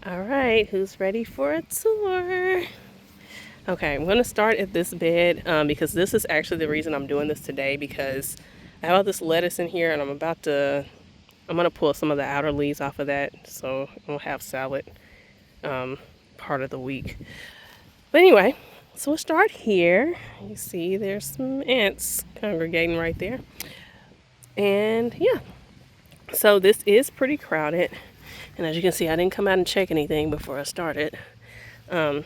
All right, who's ready for a tour? Okay, I'm gonna start at this bed because this is actually the reason I'm doing this today because I have all this lettuce in here and I'm gonna pull some of the outer leaves off of that so we'll have salad um, part of the week. But anyway, so we'll start here. You see there's some ants congregating right there. And yeah, so this is pretty crowded. And as you can see, I didn't come out and check anything before I started. Um,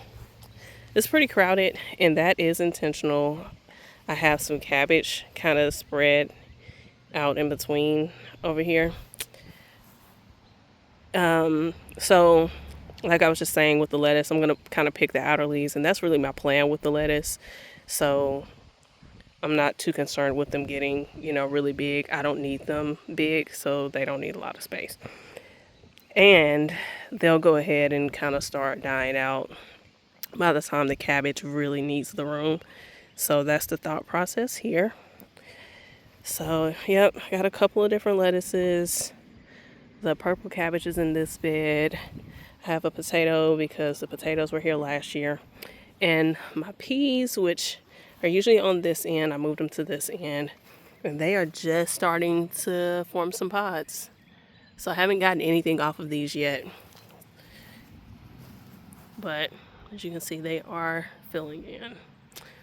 It's pretty crowded, and that is intentional. I have some cabbage kind of spread out in between over here. So, like I was just saying with the lettuce, I'm going to kind of pick the outer leaves, and that's really my plan with the lettuce. So, I'm not too concerned with them getting, really big. I don't need them big, so they don't need a lot of space. And they'll go ahead and kind of start dying out by the time the cabbage really needs the room. So that's the thought process here. So, yep, I got a couple of different lettuces. The purple cabbage is in this bed. I have a potato because the potatoes were here last year. And my peas, which are usually on this end, I moved them to this end. And they are just starting to form some pods. So I haven't gotten anything off of these yet. But as you can see, they are filling in.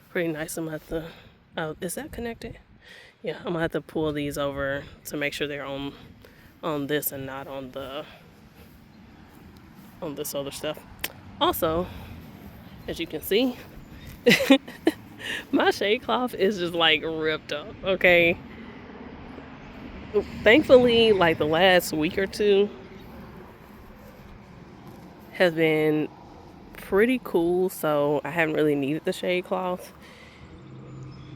Pretty nice. I'm going to have to, oh, is that connected? Yeah, I'm gonna have to pull these over to make sure they're on this and not on this other stuff. Also, as you can see, my shade cloth is just like ripped up. Okay, thankfully, like the last week or two has been pretty cool, so I haven't really needed the shade cloth.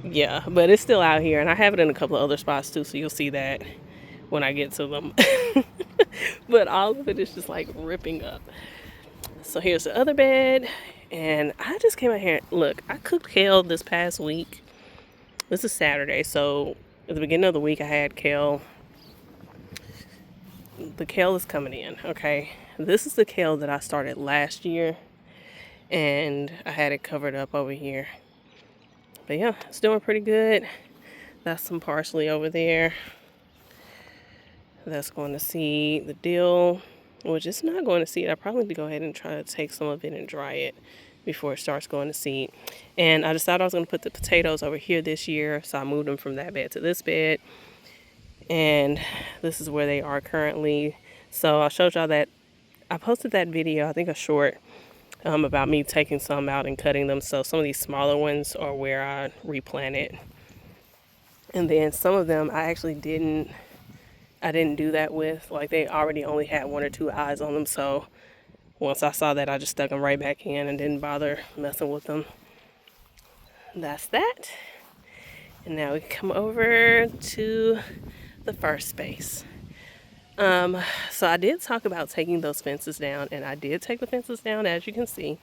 Yeah, but it's still out here, and I have it in a couple of other spots too, so you'll see that when I get to them. But all of it is just like ripping up. So here's the other bed. And I just came out here. Look, I cooked kale this past week. This is Saturday. So at the beginning of the week, I had kale. The kale is coming in. Okay. This is the kale that I started last year. And I had it covered up over here. But yeah, it's doing pretty good. That's some parsley over there. That's going to seed. The dill, which is not going to seed. I probably need to go ahead and try to take some of it and dry it before it starts going to seed. And I decided I was going to put the potatoes over here this year, so I moved them from that bed to this bed. And this is where they are currently. So I showed y'all that I posted that video, I think a short, about me taking some out and cutting them. So some of these smaller ones are where I replanted. And then some of them I didn't do that with. Like they already only had one or two eyes on them. So once I saw that, I just stuck them right back in and didn't bother messing with them. That's that. And now we come over to the first space. So I did talk about taking those fences down, and I did take the fences down, as you can see.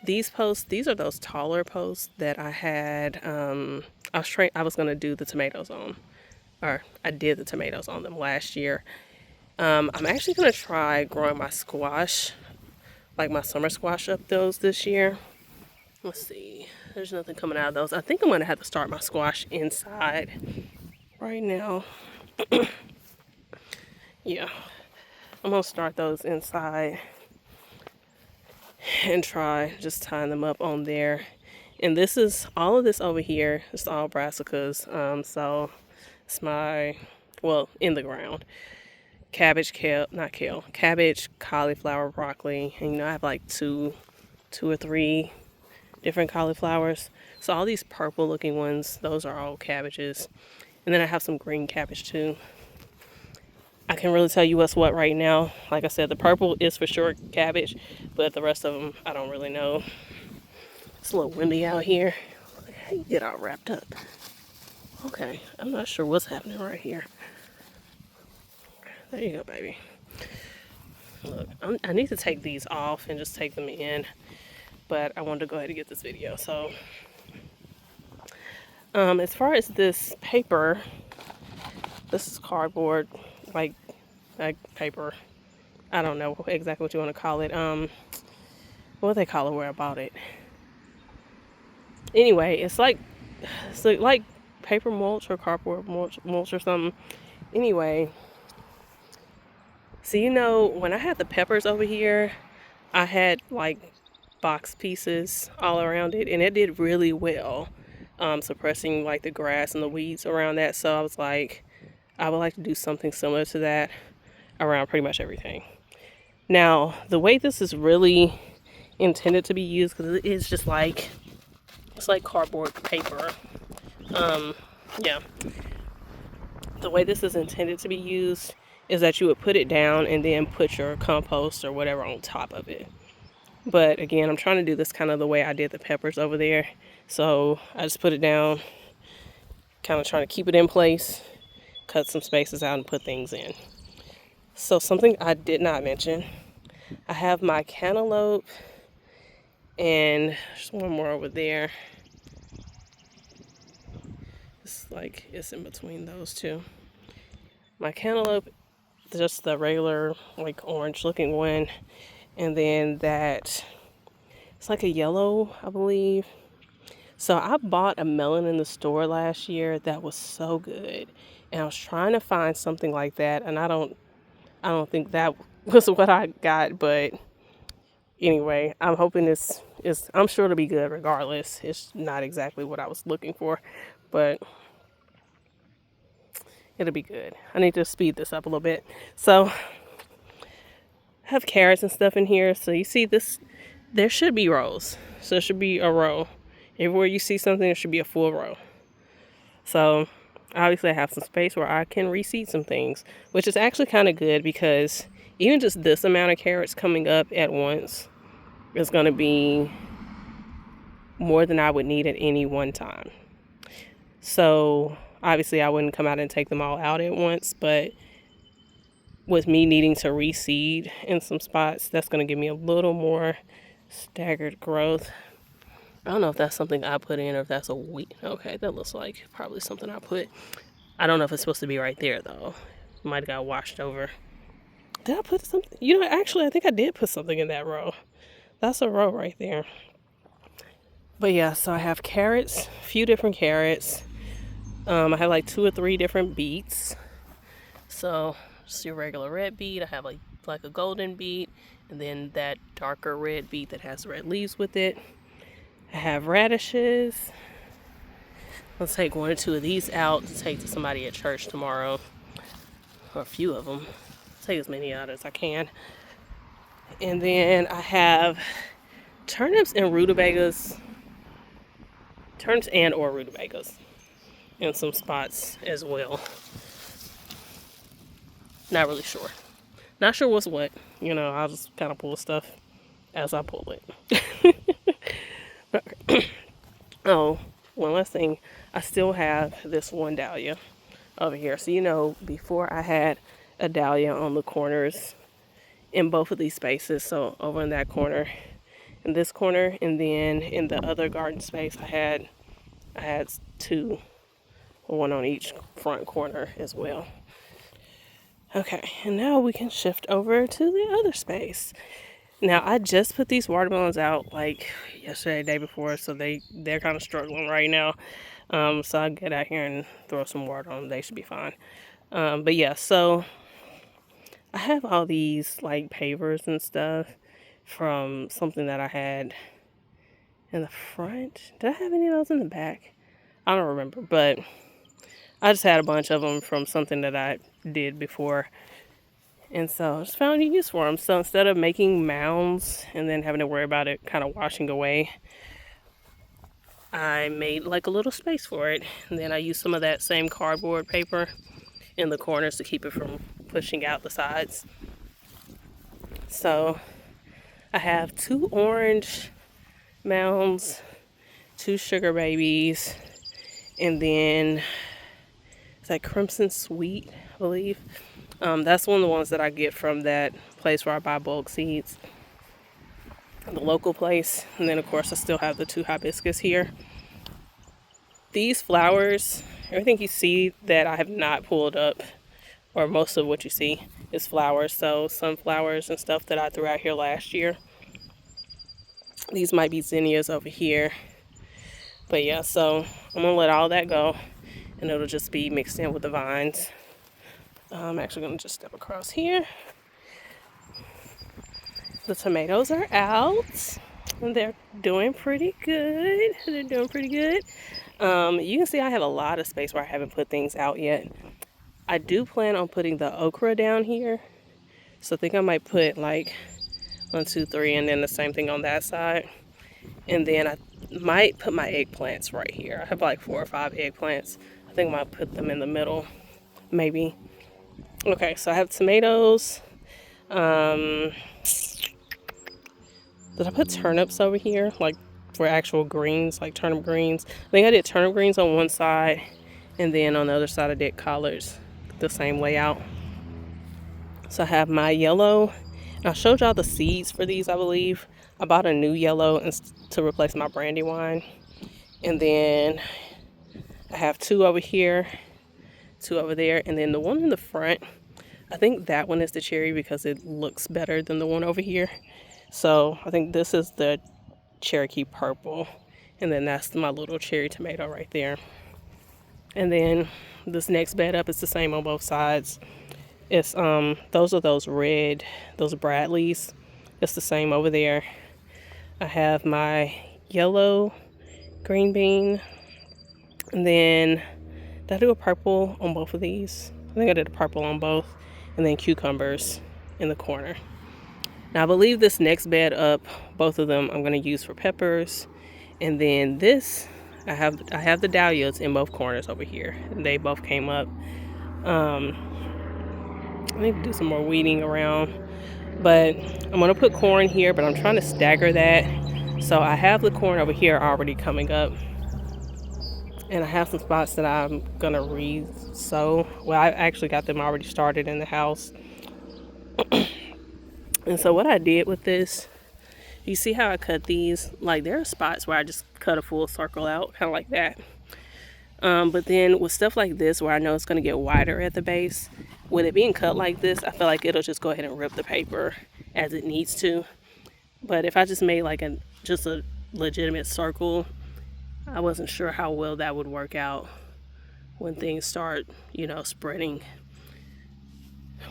These posts, these are those taller posts that I had. I was gonna do the tomatoes on, or I did the tomatoes on them last year. I'm actually gonna try growing my squash, like my summer squash, up those this year. Let's see. There's nothing coming out of those. I think I'm gonna have to start my squash inside right now. Yeah, I'm gonna start those inside and try just tying them up on there. And this is all of this over here. It's all brassicas. So it's my, well, in the ground. Cabbage, kale, not kale, cabbage, cauliflower, broccoli. And I have like two or three different cauliflowers. So all these purple looking ones, those are all cabbages. And then I have some green cabbage too. I can't really tell you what's what right now. Like I said, the purple is for sure cabbage, but the rest of them, I don't really know. It's a little windy out here. How you get all wrapped up? Okay, I'm not sure what's happening right here. There you go, baby. Look, I need to take these off and just take them in, but I wanted to go ahead and get this video. So, as far as this paper, this is cardboard, like paper. I don't know exactly what you want to call it. What do they call it where I bought it? Anyway, it's like paper mulch or cardboard mulch or something. Anyway, so when I had the peppers over here, I had like box pieces all around it, and it did really well, suppressing like the grass and the weeds around that. So I was like, I would like to do something similar to that around pretty much everything. Now, the way this is really intended to be used, because it is just like, it's like cardboard paper. Yeah. The way this is intended to be used is that you would put it down and then put your compost or whatever on top of it. But again, I'm trying to do this kind of the way I did the peppers over there. So I just put it down, kind of trying to keep it in place, cut some spaces out and put things in. So something I did not mention, I have my cantaloupe and there's one more over there. It's in between those two. My cantaloupe, just the regular like orange looking one, and then that it's like a yellow, I believe. So I bought a melon in the store last year that was so good, and I was trying to find something like that, and I don't think that was what I got, but anyway, I'm hoping I'm sure it'll be good regardless. It's not exactly what I was looking for, but it'll be good. I need to speed this up a little bit. So I have carrots and stuff in here. So you see this, there should be rows. So there should be a row. Everywhere you see something, there should be a full row. So obviously I have some space where I can reseed some things, which is actually kind of good because even just this amount of carrots coming up at once is going to be more than I would need at any one time. So obviously I wouldn't come out and take them all out at once, but with me needing to reseed in some spots, that's going to give me a little more staggered growth. I don't know if that's something I put in or if that's a weed. Okay, that looks like probably something I put. I don't know if it's supposed to be right there though. Might have got washed over. Did I put something? Actually, I think I did put something in that row. That's a row right there. But yeah, so I have carrots, a few different carrots. I have like 2 or 3 different beets. So just your regular red beet. I have like a golden beet, and then that darker red beet that has red leaves with it. I have radishes. Let's take 1 or 2 of these out to take to somebody at church tomorrow, or a few of them. Take as many out as I can. And then I have turnips and rutabagas. Turnips and or rutabagas in some spots as well. Not really sure. Not sure what's what. I'll just kind of pull stuff as I pull it. Oh, one last thing. I still have this one dahlia over here. So, before I had a dahlia on the corners in both of these spaces. So over in that corner, in this corner, and then in the other garden space, I had 2, one on each front corner as well. Okay, and now we can shift over to the other space. Now, I just put these watermelons out like yesterday, day before, so they're kind of struggling right now. So I'll get out here and throw some water on them. They should be fine. But yeah, so I have all these like pavers and stuff from something that I had in the front. Did I have any of those in the back? I don't remember, but I just had a bunch of them from something that I did before. And so I just found a use for them. So instead of making mounds and then having to worry about it kind of washing away, I made like a little space for it. And then I used some of that same cardboard paper in the corners to keep it from pushing out the sides. So I have 2 orange mounds, 2 sugar babies, and then it's like Crimson Sweet, I believe. That's one of the ones that I get from that place where I buy bulk seeds, the local place. And then of course I still have the 2 hibiscus here. These flowers, everything you see that I have not pulled up, or most of what you see, is flowers. So sunflowers and stuff that I threw out here last year. These might be zinnias over here. But yeah, so I'm gonna let all that go and it'll just be mixed in with the vines. I'm actually gonna just step across here. The tomatoes are out and they're doing pretty good. They're doing pretty good. You can see I have a lot of space where I haven't put things out yet. I do plan on putting the okra down here. So I think I might put like 1, 2, 3 and then the same thing on that side. And then I might put my eggplants right here. I have like 4 or 5 eggplants. I think I might put them in the middle, maybe. Okay, so I have tomatoes. Did I put turnips over here? Like for actual greens, like turnip greens. I think I did turnip greens on one side. And then on the other side I did collards. The same layout. So I have my yellow. And I showed y'all the seeds for these, I believe. I bought a new yellow to replace my Brandywine. And then I have 2 over here, 2 over there. And then the one in the front, I think that one is the cherry because it looks better than the one over here. So I think this is the Cherokee purple. And then that's my little cherry tomato right there. And then this next bed up is the same on both sides. It's those are those Bradleys. It's the same over there. I have my yellow green bean. And then did I do a purple on both of these? I think I did a purple on both. And then cucumbers in the corner. Now I believe this next bed up, both of them I'm going to use for peppers. And then this, I have the dahlias in both corners over here. They both came up. I need to do some more weeding around. But I'm going to put corn here, but I'm trying to stagger that. So I have the corn over here already coming up. And I have some spots that I'm going to re-sow. Well, I actually got them already started in the house. And so what I did with this, you see how I cut these? Like there are spots where I just cut a full circle out, kind of like that. But then with stuff like this where I know it's going to get wider at the base, with it being cut like this, I feel like it'll just go ahead and rip the paper as it needs to. But if I just made like just a legitimate circle, I wasn't sure how well that would work out when things start, spreading.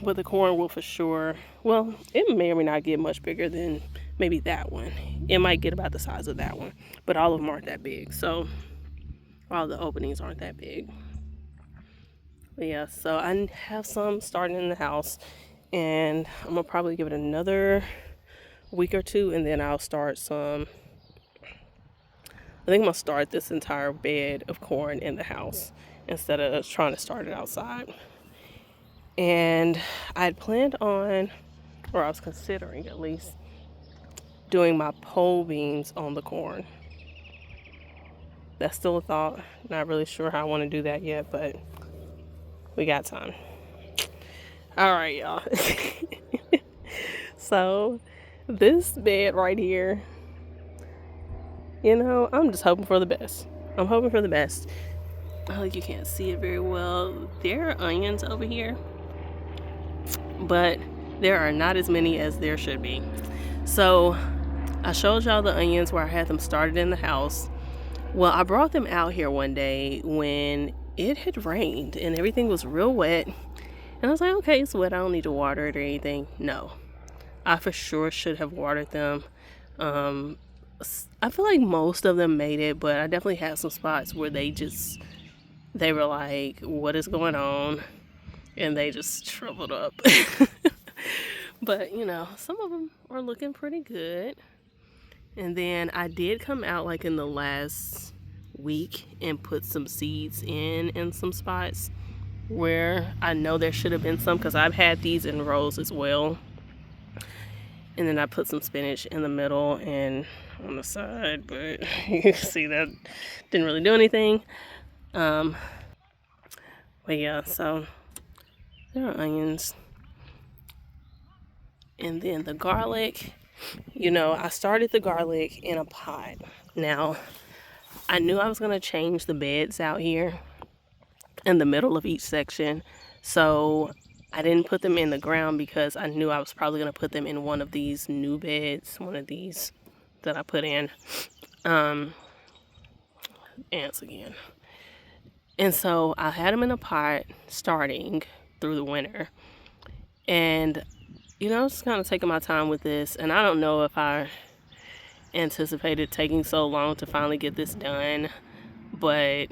But the corn will for sure, well, it may or may not get much bigger than maybe that one. It might get about the size of that one, but all of them aren't that big. So all the openings aren't that big. But yeah, so I have some starting in the house and I'm gonna probably give it another week or 2 and then I'll start some. I think I'm gonna start this entire bed of corn in the house instead of trying to start it outside. And I had planned on, or I was considering at least, doing my pole beans on the corn. That's still a thought. Not really sure how I want to do that yet, but we got time. All right, y'all. So this bed right here, I'm just hoping for the best. I'm hoping for the best. Oh, you can't see it very well. There are onions over here, but there are not as many as there should be. So I showed y'all the onions where I had them started in the house. Well, I brought them out here one day when it had rained and everything was real wet. And I was like, okay, it's wet. I don't need to water it or anything. No, I for sure should have watered them. I feel like most of them made it, but I definitely had some spots where they were like, what is going on? And they just shriveled up. But, some of them are looking pretty good. And then I did come out like in the last week and put some seeds in some spots where I know there should have been some, because I've had these in rows as well. And then I put some spinach in the middle and on the side, but you can see that didn't really do anything. But yeah, so there are onions. And then the garlic, I started the garlic in a pot. Now, I knew I was going to change the beds out here in the middle of each section. So I didn't put them in the ground because I knew I was probably going to put them in one of these new beds, one of these that I put in. Ants again. And so I had them in a pot starting through the winter. And, you know, just kind of taking my time with this. And I don't know if I anticipated taking so long to finally get this done, but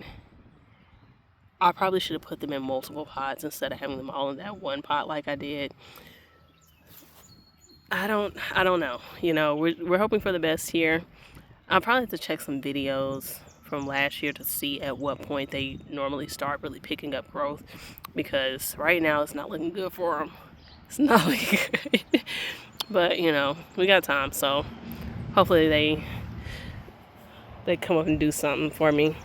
I probably should have put them in multiple pots instead of having them all in that one pot like I did. I don't know. You know, we're hoping for the best here. I'll probably have to check some videos from last year to see at what point they normally start really picking up growth, because right now it's not looking good for them. It's not looking good. But, you know, we got time, so hopefully they come up and do something for me.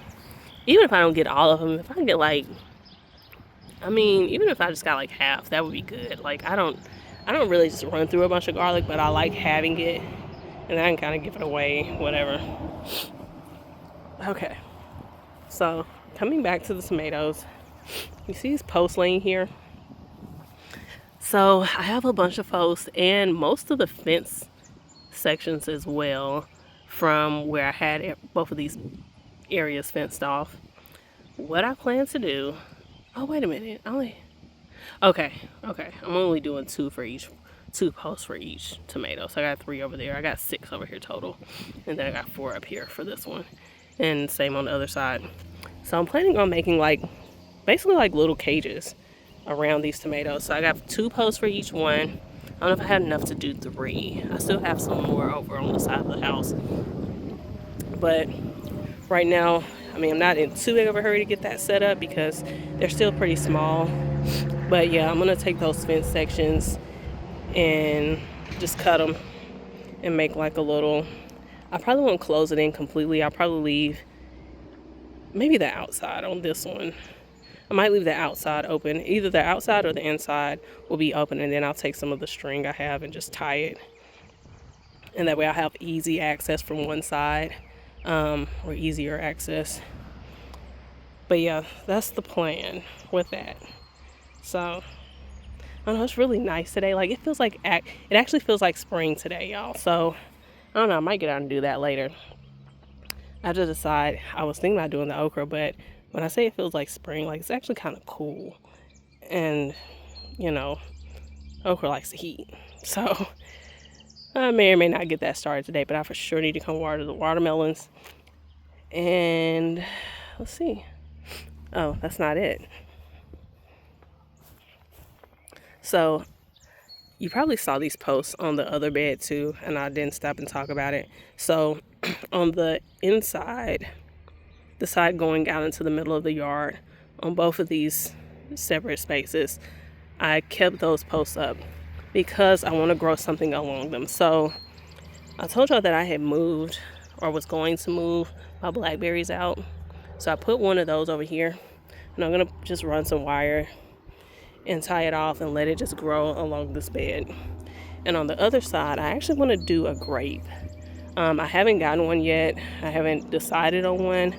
Even if I don't get all of them, if I can get like, I mean, even if I just got like half, that would be good. Like, I don't really just run through a bunch of garlic, but I like having it, and I can kind of give it away, whatever. Okay, so coming back to the tomatoes, you see these posts laying here? So I have a bunch of posts and most of the fence sections as well from where I had both of these areas fenced off. What I plan to do, oh wait a minute, okay, I'm only doing two posts for each tomato. So I got 3 over there, I got 6 over here total, and then I got 4 up here for this one, and same on the other side. So I'm planning on making like basically like little cages around these tomatoes. So I got 2 posts for each one. I don't know if I had enough to do 3. I still have some more over on the side of the house, but right now, I mean, I'm not in too big of a hurry to get that set up because they're still pretty small. But yeah, I'm gonna take those fence sections and just cut them and make like a little, I probably won't close it in completely. I'll probably leave maybe the outside on this one. I might leave the outside open. Either the outside or the inside will be open, and then I'll take some of the string I have and just tie it. And that way I'll have easy access from one side, or easier access. But yeah, that's the plan with that. So I don't know, it's really nice today. Like, it actually feels like spring today, y'all. So I don't know, I might get out and do that later. I just decided, I was thinking about doing the okra, but when I say it feels like spring, like, it's actually kind of cool. And, you know, okra likes the heat. So I may or may not get that started today, but I for sure need to come water the watermelons. And let's see. Oh, that's not it. So you probably saw these posts on the other bed too, and I didn't stop and talk about it. So on the inside, the side going out into the middle of the yard, on both of these separate spaces, I kept those posts up because I want to grow something along them. So I told y'all that I had moved, or was going to move, my blackberries out. So I put one of those over here, and I'm gonna just run some wire and tie it off and let it just grow along this bed. And on the other side, I actually want to do a grape. I haven't gotten one yet. I haven't decided on one,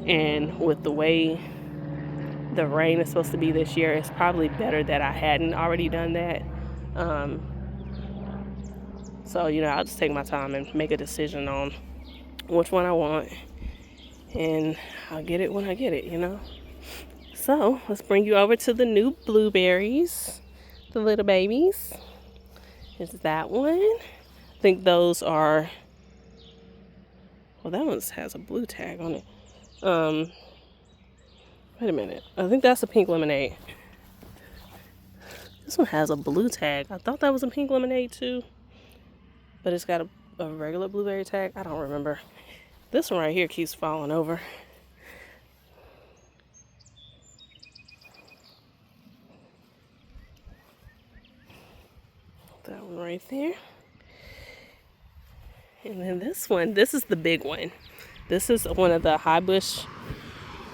and with the way the rain is supposed to be this year, it's probably better that I hadn't already done that. So, you know, I'll just take my time and make a decision on which one I want, and I'll get it when I get it, you know. So let's bring you over to the new blueberries, the little babies. Is that one? I think those are, well, that one has a blue tag on it. Wait a minute, I think that's a pink lemonade. This one has a blue tag. I thought that was a pink lemonade too, but it's got a regular blueberry tag. I don't remember. This one right here keeps falling over. That one right there. And then this one, this is the big one. This is one of the high bush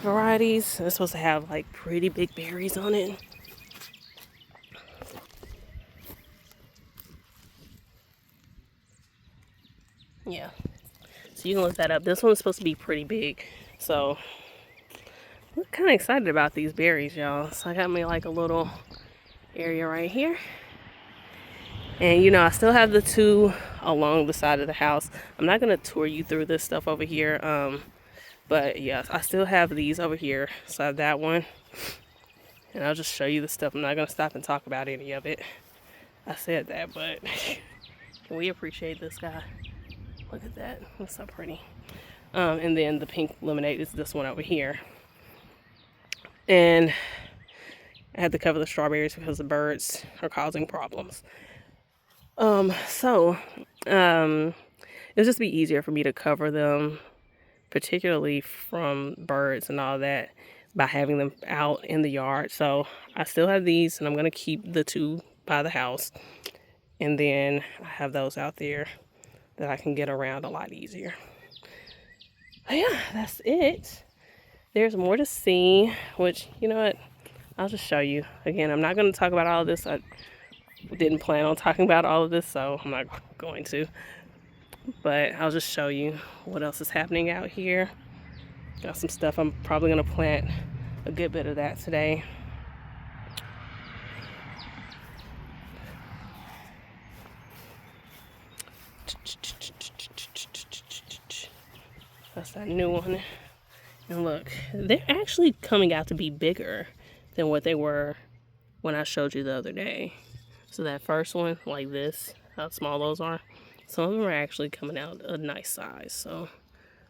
varieties. It's supposed to have like pretty big berries on it. Yeah, so you can look that up. This one's supposed to be pretty big. So I'm kind of excited about these berries, y'all. So I got me like a little area right here. And you know, I still have the two along the side of the house. I'm not gonna tour you through this stuff over here. But yes, I still have these over here. So I have that one. And I'll just show you the stuff. I'm not gonna stop and talk about any of it. I said that, but can we appreciate this guy? Look at that. That's so pretty. And then the pink lemonade is this one over here. And I had to cover the strawberries because the birds are causing problems. So it'll just be easier for me to cover them, particularly from birds and all that, by having them out in the yard. So I still have these, and I'm gonna keep the two by the house. And then I have those out there that I can get around a lot easier. But yeah, that's it. There's more to see, which, you know what, I'll just show you. Again, I'm not going to talk about all of this. I didn't plan on talking about all of this, so I'm not going to. But I'll just show you what else is happening out here. Got some stuff. I'm probably going to plant a good bit of that today. That's that new one. And look, they're actually coming out to be bigger than what they were when I showed you the other day. So that first one, like this, how small those are, some of them are actually coming out a nice size. So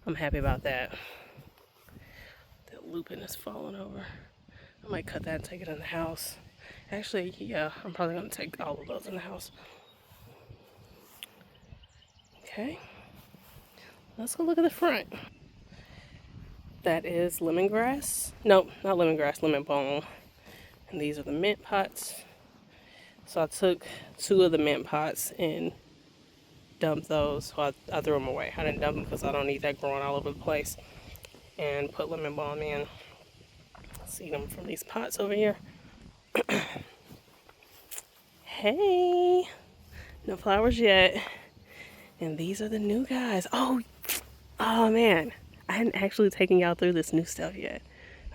I'm happy about that. That lupin is falling over. I might cut that and take it in the house. Actually, yeah, I'm probably going to take all of those in the house. Okay. Let's go look at the front. That is lemongrass. Nope, not lemongrass, lemon balm. And these are the mint pots. So I took two of the mint pots and dumped those. Well, I threw them away. I didn't dump them because I don't need that growing all over the place. And put lemon balm in. Seed them from these pots over here. Hey, no flowers yet. And these are the new guys. Oh man, I hadn't actually taken y'all through this new stuff yet.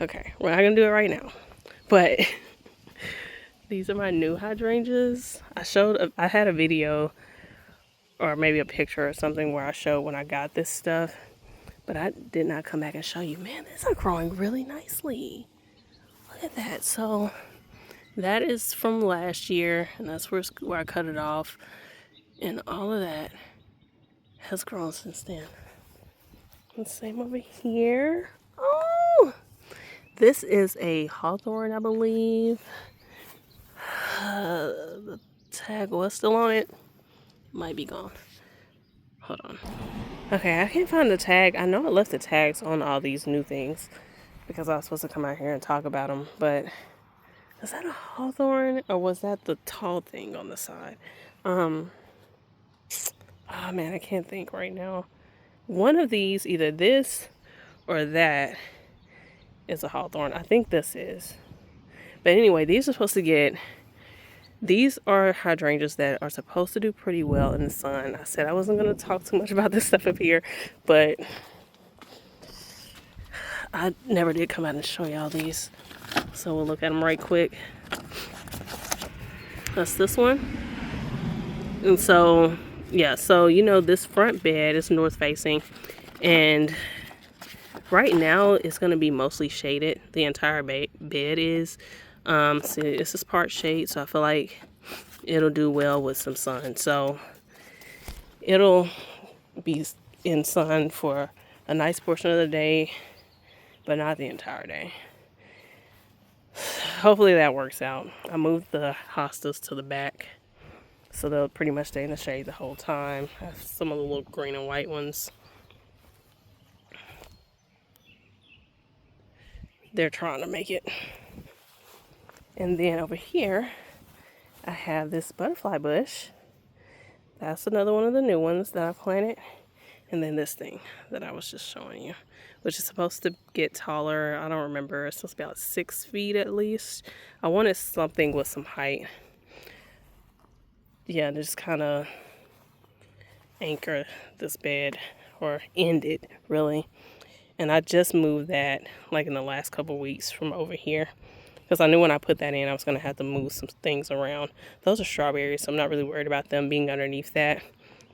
Okay, we're not gonna do it right now. But these are my new hydrangeas. I had a video or maybe a picture or something where I showed when I got this stuff, but I did not come back and show you. Man, these are growing really nicely. Look at that. So that is from last year, and that's where I cut it off. And all of that has grown since then. And same over here. Oh, this is a hawthorn, I believe. The tag was still on it. Might be gone. Hold on. Okay, I can't find the tag. I know I left the tags on all these new things because I was supposed to come out here and talk about them. But is that a hawthorn or was that the tall thing on the side? Oh man, I can't think right now. One of these, either this or that, is a hawthorn. I think this is. But anyway, these are hydrangeas that are supposed to do pretty well in the sun. I said I wasn't going to talk too much about this stuff up here, but I never did come out and show y'all these. So we'll look at them right quick. That's this one. And so, yeah, so you know this front bed is north facing, and right now it's going to be mostly shaded. The entire bed is. So this is part shade, so I feel like it'll do well with some sun. So it'll be in sun for a nice portion of the day, but not the entire day. Hopefully that works out. I moved the hostas to the back, so they'll pretty much stay in the shade the whole time. I have some of the little green and white ones. They're trying to make it. And then over here, I have this butterfly bush. That's another one of the new ones that I planted. And then this thing that I was just showing you, which is supposed to get taller. I don't remember. It's supposed to be about 6 feet at least. I wanted something with some height. Yeah, just kind of anchor this bed, or end it, really. And I just moved that like in the last couple weeks from over here because I knew when I put that in, I was going to have to move some things around. Those are strawberries, so I'm not really worried about them being underneath that.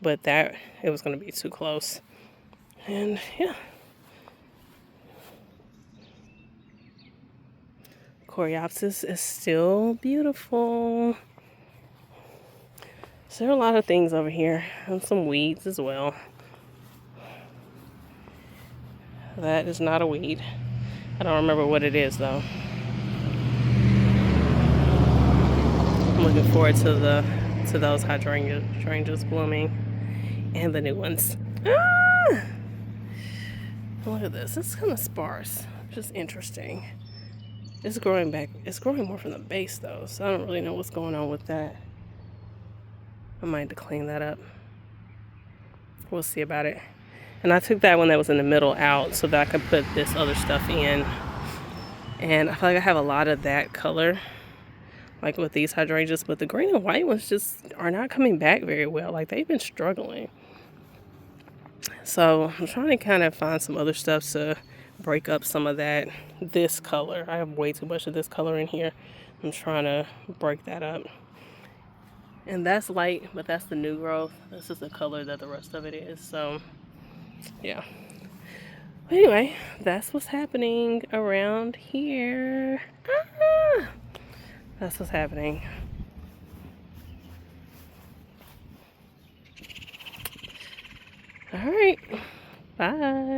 But that, it was going to be too close. And yeah. Coreopsis is still beautiful. So there are a lot of things over here, and some weeds as well. That is not a weed. I don't remember what it is though. I'm looking forward to those hydrangeas blooming and the new ones. Ah! Look at this. It's kind of sparse. Just interesting. It's growing back. It's growing more from the base though, so I don't really know what's going on with that. I might have to clean that up. We'll see about it. And I took that one that was in the middle out so that I could put this other stuff in. And I feel like I have a lot of that color, like with these hydrangeas, but the green and white ones just are not coming back very well. Like they've been struggling. So I'm trying to kind of find some other stuff to break up some of this color. I have way too much of this color in here. I'm trying to break that up. And that's light, but that's the new growth. This is the color that the rest of it is. So yeah. But anyway, that's what's happening around here. Ah! That's what's happening. All right. Bye.